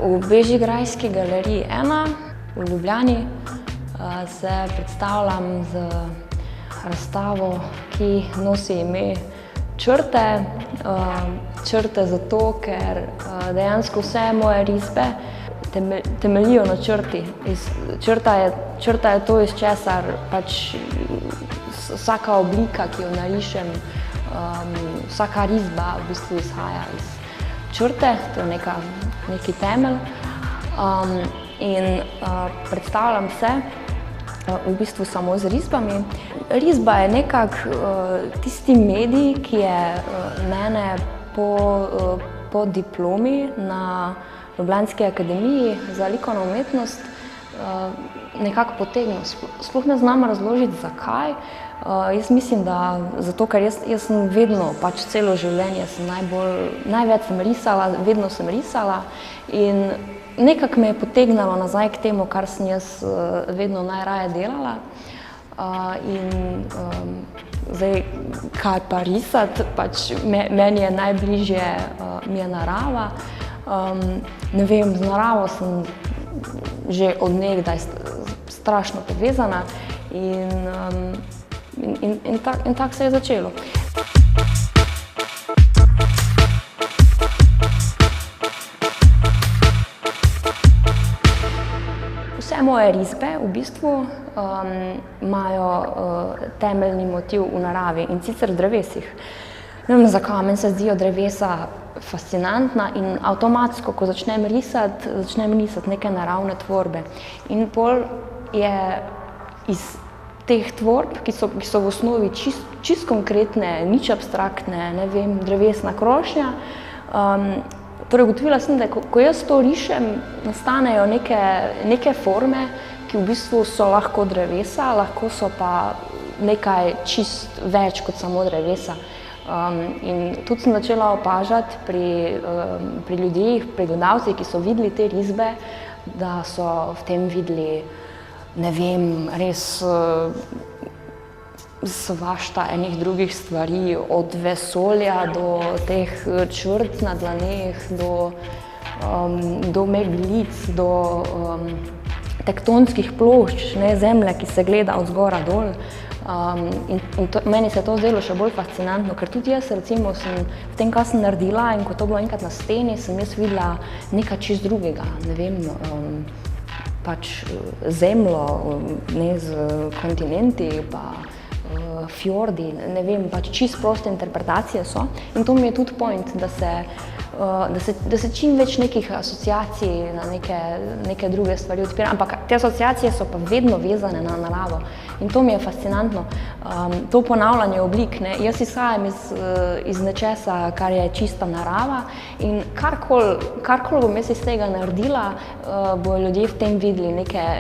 V Bežigrajski galeriji 1 v Ljubljani se predstavljam z razstavo, ki nosi ime Črte. Črte zato, ker dejansko vse moje risbe temeljijo na črti. Črta je to, iz česar pač vsaka oblika, ki jo narišem, vsaka risba v bistvu izhaja iz črte, to je neki temelj. In predstavljam se v bistvu samo z risbami. Risba je nekako tisti medij, ki je mene po diplomi na Ljubljanski akademiji za likovno umetnost nekako potegnil. Sploh ne znam razložiti, zakaj. Jaz mislim, da zato, ker jaz sem vedno, pač celo življenje največ sem risala, vedno sem risala in nekako me je potegnilo nazaj k temu, kar sem jaz vedno najraje delala. In zdaj, kaj pa risati, pač meni je najbližje mi je narava. Ne vem, z naravo sem že od nekdaj strašno povezana in tako se je začelo. Vse moje risbe v bistvu imajo temeljni motiv v naravi, in sicer v drevesih. Ne vem zakaj, meni se zdijo drevesa fascinantna in avtomatsko, ko začnem risati neke naravne tvorbe. In pol je iz teh tvorb, ki so v osnovi čisto konkretne, nič abstraktne, ne vem, drevesna krošnja. Torej ugotovila sem, da ko jaz to rišem, nastanejo neke forme, ki v bistvu so lahko drevesa, lahko so pa nekaj čist več kot samo drevesa. In tudi sem začela opažati pri ljudeh, pri gledalcih, ki so videli te risbe, da so v tem videli, ne vem, res svašta enih drugih stvari, od vesolja do teh črt na dlaneh, do meglic, do tektonskih plošč, zemlje, ki se gleda od zgora dol. In meni se je to zdelo še bolj fascinantno, ker tudi jaz recimo sem v tem, kar sem naredila, in ko to bilo enkrat na steni, sem jaz videla nekaj čist drugega, ne vem, pač zemljo, z kontinenti, pa fjordi, ne vem, pač čist proste interpretacije so. In to mi je tudi point, da se čim več nekih asociacij na neke druge stvari odpira, ampak te asociacije so pa vedno vezane na naravo. In to mi je fascinantno, to ponavljanje oblik. Jaz izhajam iz nečesa, kar je čista narava, in karkoli bom jaz iz tega naredila, bojo ljudje v tem videli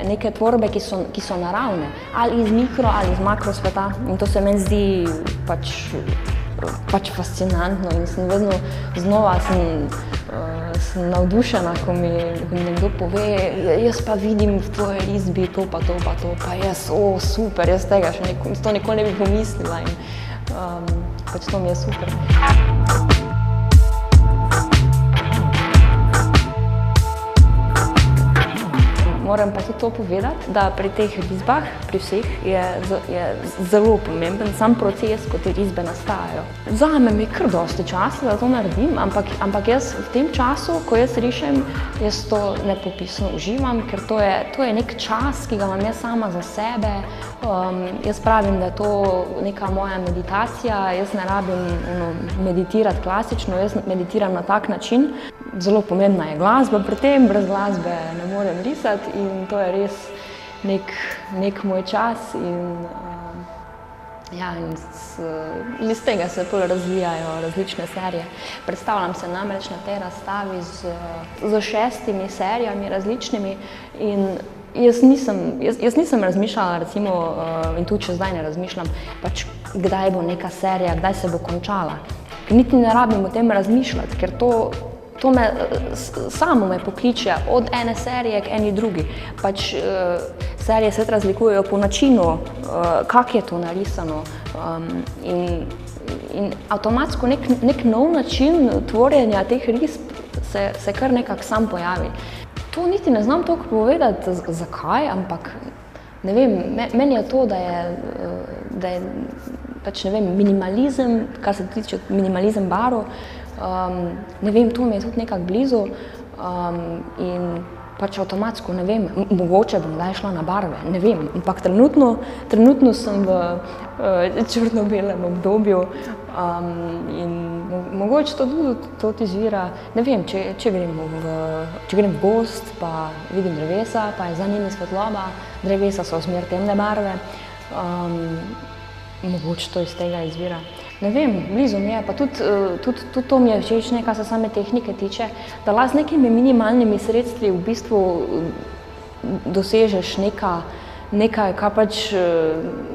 neke tvorbe, ki so naravne, ali iz mikro ali iz makro sveta. In to se meni zdi pač fascinantno in sem vedno znova sem navdušena, ko mi nekdo pove, jaz pa vidim v tvoji risbi to pa to pa to, pa jaz, super, jaz tega še to nikoli ne bi pomislila in pač to mi je super. Moram pa tudi to povedati, da pri teh risbah, pri vseh, je zelo pomemben sam proces, ko te risbe nastajajo. Vzame mi kar dosti časa, da to naredim, ampak jaz v tem času, ko jaz rišem, jaz to nepopisno uživam, ker to je nek čas, ki ga imam jaz sama za sebe. Jaz pravim, da je to neka moja meditacija, jaz ne rabim meditirati klasično, jaz meditiram na tak način. Zelo pomembna je glasba pri tem, brez glasbe ne morem risati in to je res nek moj čas in iz tega se pol razvijajo različne serije. Predstavljam se namreč na tej razstavi z 6 serijami različnimi in jaz nisem razmišljala, recimo, in tudi še zdaj ne razmišljam, pač kdaj bo neka serija, kdaj se bo končala. Niti ne rabim o tem razmišljati, ker to me samo pokliče od ene serije k eni drugi. Pač serije se razlikujejo po načinu, kako je to narisano, in avtomatsko nek nov način tvorjenja teh risb se kar nekako sam pojavi. To niti ne znam toliko povedati, zakaj, ampak ne vem, meni je to, da je pač, ne vem, minimalizem, kar se tiče minimalizem barv, ne vem, to mi je tudi nekako blizu, in pač avtomatsko, ne vem, mogoče bom kdaj šla na barve, ne vem, ampak trenutno sem v črno-belem obdobju, in mogoče to tudi izvira, ne vem, če grem v gozd, pa vidim drevesa, pa je za njimi svetloba, drevesa so v smer temne barve, mogoče to iz tega izvira. Ne vem, blizu mi je, pa tudi to mi je všeč, kar se same tehnike tiče, da lahko z nekimi minimalnimi sredstvi v bistvu dosežeš nekaj, kar pač,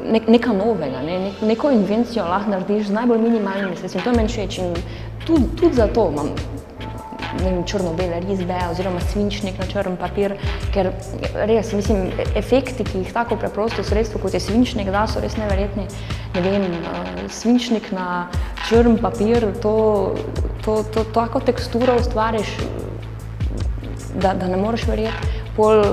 nekaj novega, neko invencijo lahko narediš z najbolj minimalnimi sredstvi. To je meni všeč in tudi zato imam, ne vem, črno-bele risbe oziroma svinčnik na črn papir, ker res, mislim, efekti, ki jih tako preprosto sredstvo, kot je svinčnik, da so res neverjetni. Ne vem, svinčnik na črn papir, tako teksturo ustvariš, da ne moreš verjeti. Pol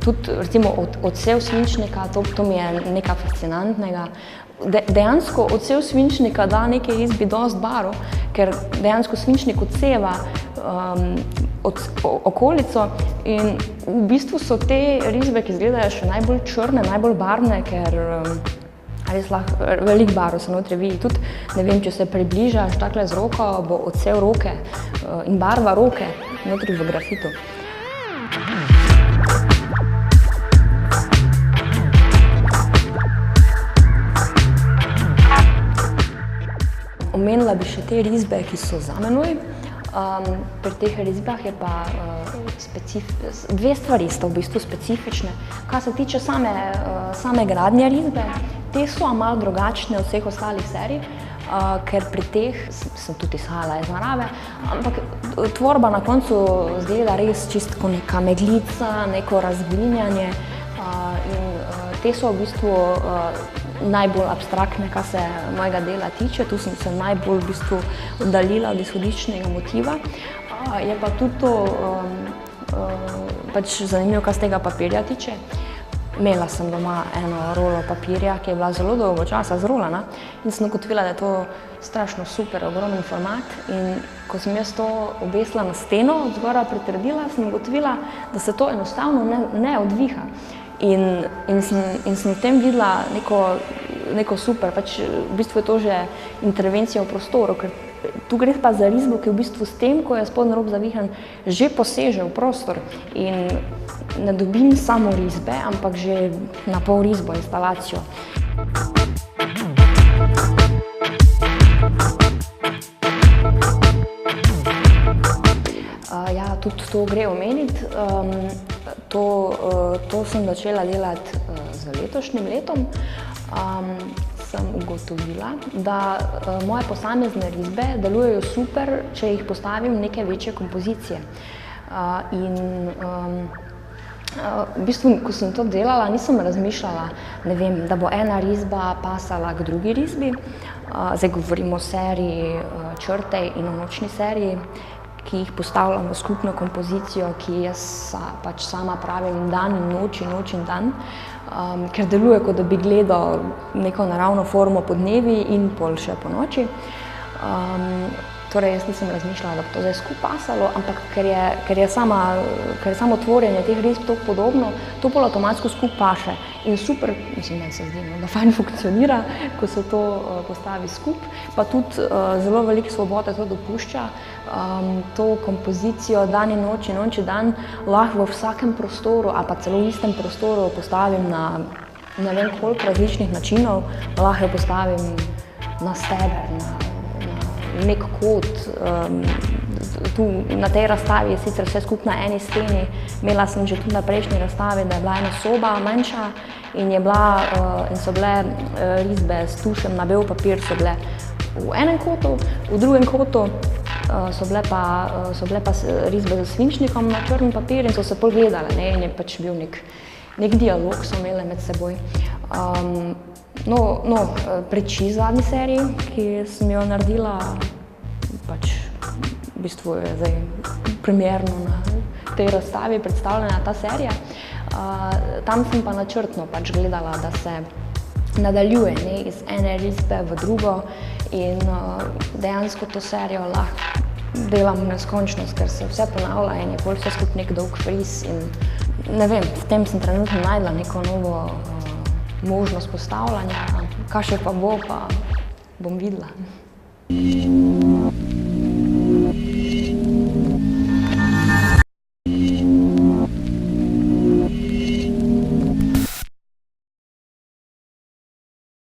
tudi recimo odsev svinčnika, to mi je nekaj fascinantnega. Dejansko odsev svinčnika da neki risbi dosti barv, ker dejansko svinčnik odseva okolico in v bistvu so te risbe, ki izgledajo še najbolj črne, najbolj barvne, ker res lahko veliko barv se notri vidi. Tudi, ne vem, če se približaš takole z roko, bo odsev roke in barva roke notri v grafitu. Omenila bi še te risbe, ki so za menoj. Pri teh risbah je pa dve stvari sta v bistvu specifične. Kar se tiče same gradnje risbe, te so malo drugačne od vseh ostalih serij, ker pri teh sem tudi izhajala iz narave, ampak tvorba na koncu zgleda res čisto neka meglica, neko razglinjanje, in te so v bistvu najbolj abstraktne, kar se mojega dela tiče. Tu sem se najbolj v bistvu oddaljila od izhodiščnega motiva. Je pa tudi to pač zanimivo, kar se tega papirja tiče. Imela sem doma eno rolo papirja, ki je bila zelo dolgo časa zrolana in sem ugotovila, da je to strašno super, ogromen format, in ko sem jaz to obesila na steno, zgoraj pritrdila, sem ugotovila, da se to enostavno ne odviha. In sem v tem videla neko super, pač v bistvu je to že intervencija v prostoru, ker tu gre pa za risbo, ki v bistvu s tem, ko je spodnji rob zavihan, že poseže v prostor in ne dobim samo risbe, ampak že na pol risbo, instalacijo. Ja, tudi to gre omeniti. To sem začela delati z letošnjim letom. Sem ugotovila, da moje posamezne risbe delujejo super, če jih postavim v neke večje kompozicije. In v bistvu, ko sem to delala, nisem razmišljala, ne vem, da bo ena risba pasala k drugi risbi. Zdaj govorimo o seriji Črte in o nočni seriji, ki jih postavljam v skupno kompozicijo, ki jaz pač sama pravim dan in noč in dan, ker deluje, kot da bi gledal neko naravno formo podnevi in pol še po noči. Torej, jaz nisem razmišljala, da bo to zdaj skupaj pasalo, ampak ker je samo tvorjenje teh risb tako podobno, to pol avtomatsko skupaj paše. In super, mislim, meni se zdi, da fajn funkcionira, ko se to postavi skupaj, pa tudi zelo veliko svobode to dopušča. To kompozicijo dan in noč in dan lahko v vsakem prostoru, ali pa celo v istem prostoru postavim na ne vem koliko različnih načinov. Lahko jo postavim na steber, na nek kot, tu na tej razstavi je sicer vse skupaj na eni steni. Imela sem že tudi na prejšnji razstavi, da je bila ena soba manjša in so bile risbe s tušem na bel papir, so bile v enem kotu, v drugem kotu so bile pa risbe z svinčnikom na črn papir in so se pol gledale, ne, in je pač bil nek dialog so imele med seboj. Preči zadnji seriji, ki sem jo naredila, pač v bistvu je zdaj premierno na tej razstavi predstavljena ta serija. Tam sem pa načrtno pač gledala, da se nadaljuje, ne, iz ene risbe v drugo in dejansko to serijo lahko delam v neskončnost, ker se vse ponavlja in je bolj vse skupaj nek dolg fris in ne vem, v tem sem trenutno najdla neko novo možnost postavljanja, kaj še pa bo, pa bom videla.